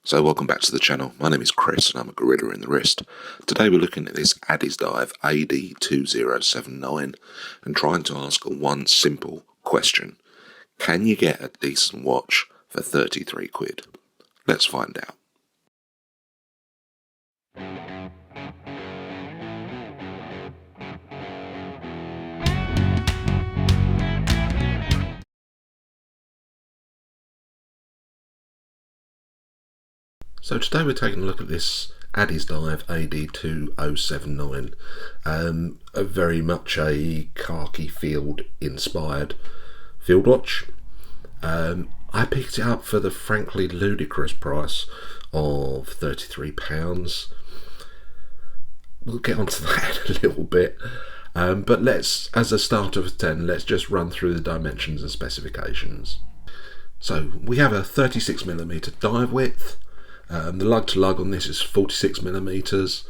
So welcome back to the channel. My name is Chris and I'm a gorilla in the wrist. Today we're looking at this Addiesdive AD2079 and trying to ask one simple question. Can you get a decent watch for 33 quid? Let's find out. So today we're taking a look at this Addiesdive AD2079, very much a khaki field inspired field watch. I picked it up for the frankly ludicrous price of £33. We'll get onto that in a little bit, but let's, as a starter for 10, let's just run through the dimensions and specifications. So we have a 36mm dive width. The lug-to-lug on this is 46mm.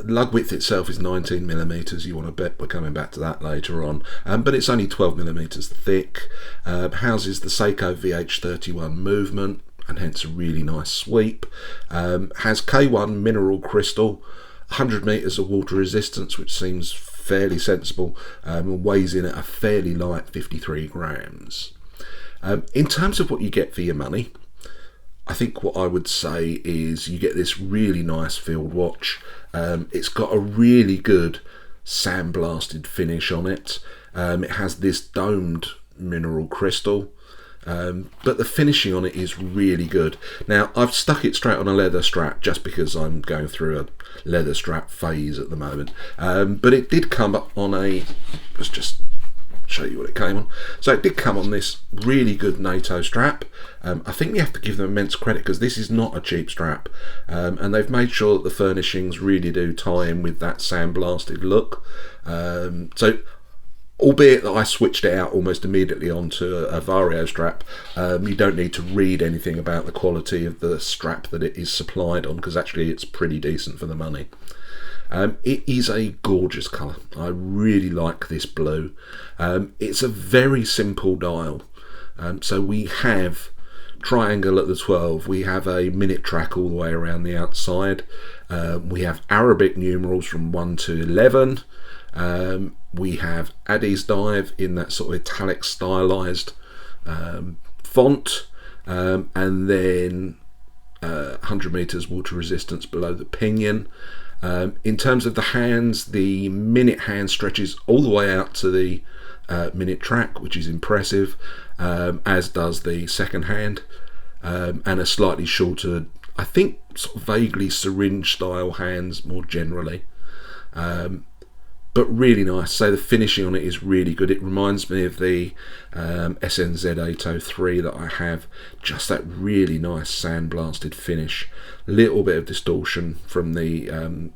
Lug width itself is 19mm. You want to bet we're coming back to that later on, but it's only 12mm thick. Houses the Seiko VH31 movement and hence a really nice sweep. Has K1 mineral crystal, 100 meters of water resistance, which seems fairly sensible, and weighs in at a fairly light 53 grams. In terms of what you get for your money, I think what I would say is you get this really nice field watch. It's got a really good sandblasted finish on it. It has this domed mineral crystal, but the finishing on it is really good. Now I've stuck it straight on a leather strap just because I'm going through a leather strap phase at the moment, but it did come up on a, let's just show you what it came on. So it did come on this really good NATO strap. I think you have to give them immense credit because this is not a cheap strap, and they've made sure that the furnishings really do tie in with that sandblasted look. So albeit that I switched it out almost immediately onto a Vario strap, you don't need to read anything about the quality of the strap that it is supplied on, because actually it's pretty decent for the money. It is a gorgeous colour. I really like this blue. It's a very simple dial. So we have triangle at the 12. We have a minute track all the way around the outside. We have Arabic numerals from 1 to 11. We have Addiesdive in that sort of italic stylized font, and then 100 meters water resistance below the pinion. In terms of the hands, the minute hand stretches all the way out to the minute track, which is impressive, as does the second hand, and a slightly shorter, I think, sort of vaguely syringe style hands more generally, but really nice. So the finishing on it is really good. It reminds me of the SNZ 803 that I have, just that really nice sandblasted finish, little bit of distortion from the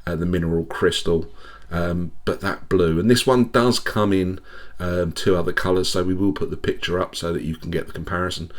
mineral crystal, but that blue. And this one does come in 2 other colours, so we will put the picture up so that you can get the comparison.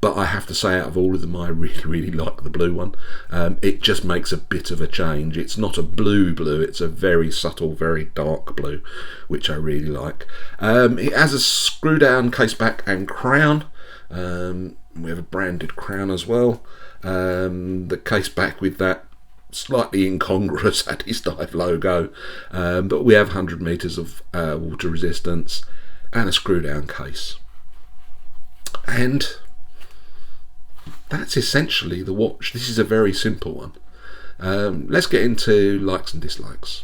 But I have to say, out of all of them, I really like the blue one. It just makes a bit of a change. It's not a blue, it's a very subtle, very dark blue, which I really like. It has a screw down caseback and crown. We have a branded crown as well. The caseback with that slightly incongruous Addiesdive logo, but we have 100 meters of water resistance and a screw down case. And that's essentially the watch. This is a very simple one. Let's get into likes and dislikes.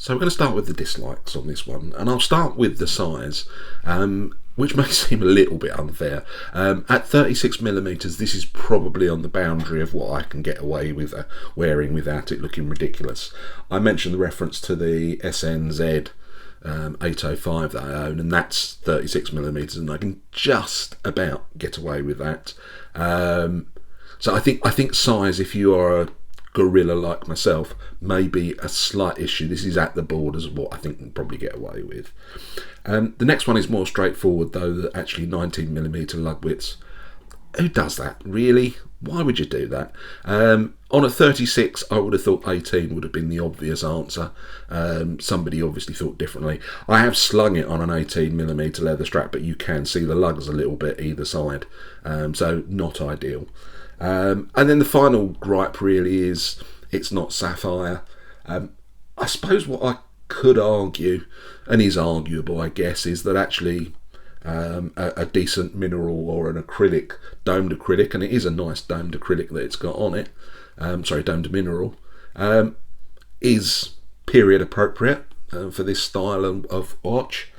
So we're going to start with the dislikes on this one, and I'll start with the size, which may seem a little bit unfair. At 36mm, this is probably on the boundary of what I can get away with wearing without it looking ridiculous. I mentioned the reference to the SNZ 805 that I own, and that's 36mm, and I can just about get away with that. So I think size, if you are a gorilla like myself, may be a slight issue. This is at the borders of what I think you can probably get away with. The next one is more straightforward though, that actually 19mm lug widths. Who does that, really? Why would you do that? On a 36, I would have thought 18 would have been the obvious answer. Somebody obviously thought differently. I have slung it on an 18mm leather strap, but you can see the lugs a little bit either side, so not ideal. And then the final gripe really is it's not sapphire. I suppose what I could argue, and is arguable I guess, is that actually a decent mineral or an acrylic, domed acrylic, and it is a nice domed acrylic that it's got on it, domed mineral, is period appropriate for this style of watch.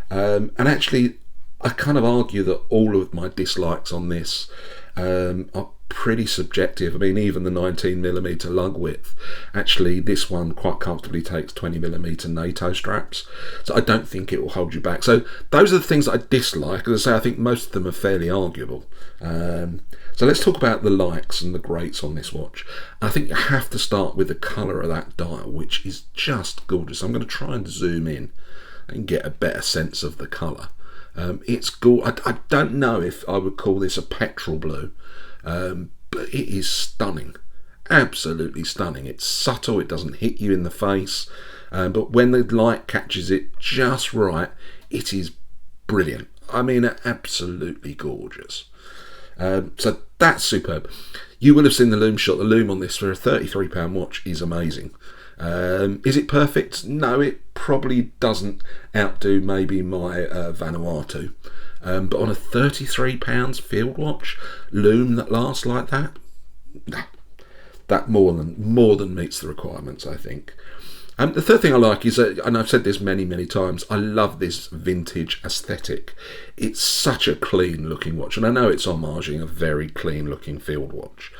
And actually I kind of argue that all of my dislikes on this are pretty subjective. I mean, even the 19mm lug width, actually this one quite comfortably takes 20mm NATO straps, so I don't think it will hold you back. So those are the things that I dislike. As I say, I think most of them are fairly arguable. So let's talk about the likes and the greats on this watch. I think you have to start with the colour of that dial, which is just gorgeous. I'm going to try and zoom in and get a better sense of the colour. It's gorgeous. I don't know if I would call this a petrol blue, but it is stunning, absolutely stunning. It's subtle, it doesn't hit you in the face, but when the light catches it just right, it is brilliant. I mean, absolutely gorgeous. So that's superb. You will have seen the Lume shot. The Lume on this for a £33 watch is amazing. Is it perfect? No, it probably doesn't outdo maybe my Vanuatu. But on a £33 field watch, Lume that lasts like that, that more than meets the requirements, I think. The third thing I like is, and I've said this many times, I love this vintage aesthetic. It's such a clean looking watch, and I know it's homaging a very clean looking field watch.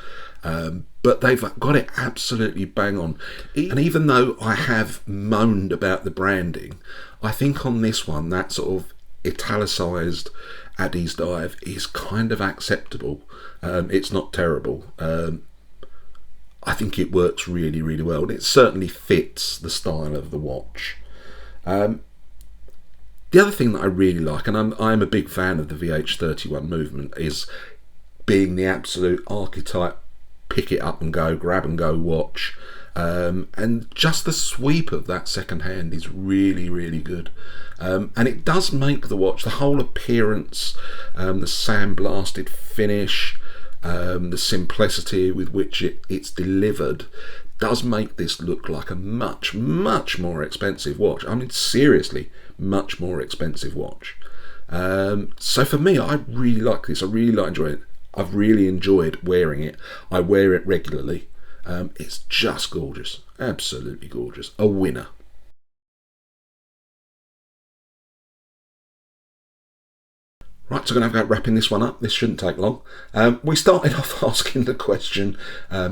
But they've got it absolutely bang on. And even though I have moaned about the branding, I think on this one, that sort of italicised Addiesdive is kind of acceptable. It's not terrible. I think it works really well, and it certainly fits the style of the watch. The other thing that I really like, and I'm a big fan of the VH31 movement, is being the absolute archetype pick it up and go, grab and go watch. And just the sweep of that second hand is really good. And it does make the watch, the whole appearance, the sandblasted finish, the simplicity with which it's delivered, does make this look like a much more expensive watch. I mean, seriously, much more expensive watch. So for me, I really like this. I really like enjoying it. I've really enjoyed wearing it. I wear it regularly. It's just gorgeous, absolutely gorgeous, a winner. Right, so I'm going to have a go wrapping this one up. This shouldn't take long. We started off asking the question,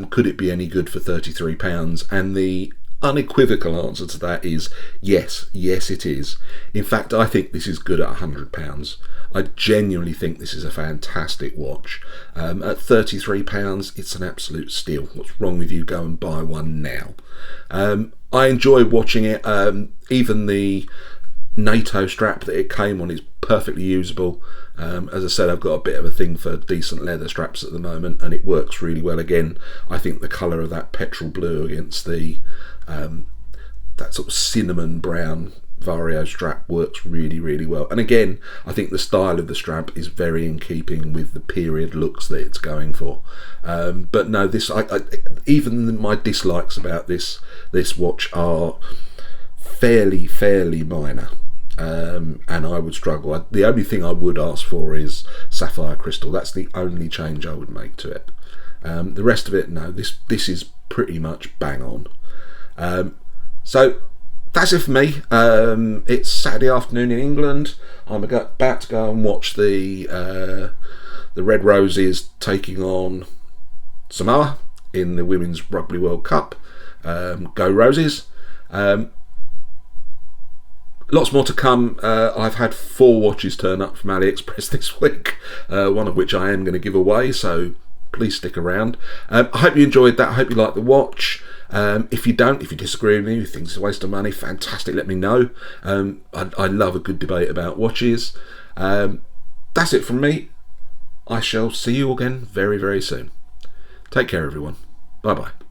could it be any good for £33? And the unequivocal answer to that is yes it is. In fact, I think this is good at £100. I genuinely think this is a fantastic watch. At £33, it's an absolute steal. What's wrong with you? Go and buy one now. I enjoy watching it. Even the NATO strap that it came on is perfectly usable. As I said, I've got a bit of a thing for decent leather straps at the moment, and it works really well. Again, I think the colour of that petrol blue against the that sort of cinnamon brown Vario strap works really well. And again, I think the style of the strap is very in keeping with the period looks that it's going for. But no, this even my dislikes about this watch are fairly minor. And I would struggle. The only thing I would ask for is sapphire crystal. That's the only change I would make to it. The rest of it, no, this is pretty much bang on. So that's it for me. It's Saturday afternoon in England. I'm about to go and watch the Red Roses taking on Samoa in the Women's Rugby World Cup. Go Roses. Lots more to come. I've had 4 watches turn up from AliExpress this week, one of which I am going to give away, so please stick around. I hope you enjoyed that. I hope you liked the watch. If you don't, if you disagree with me, you think it's a waste of money, fantastic, let me know. I love a good debate about watches. That's it from me. I shall see you again very, very soon. Take care, everyone. Bye-bye.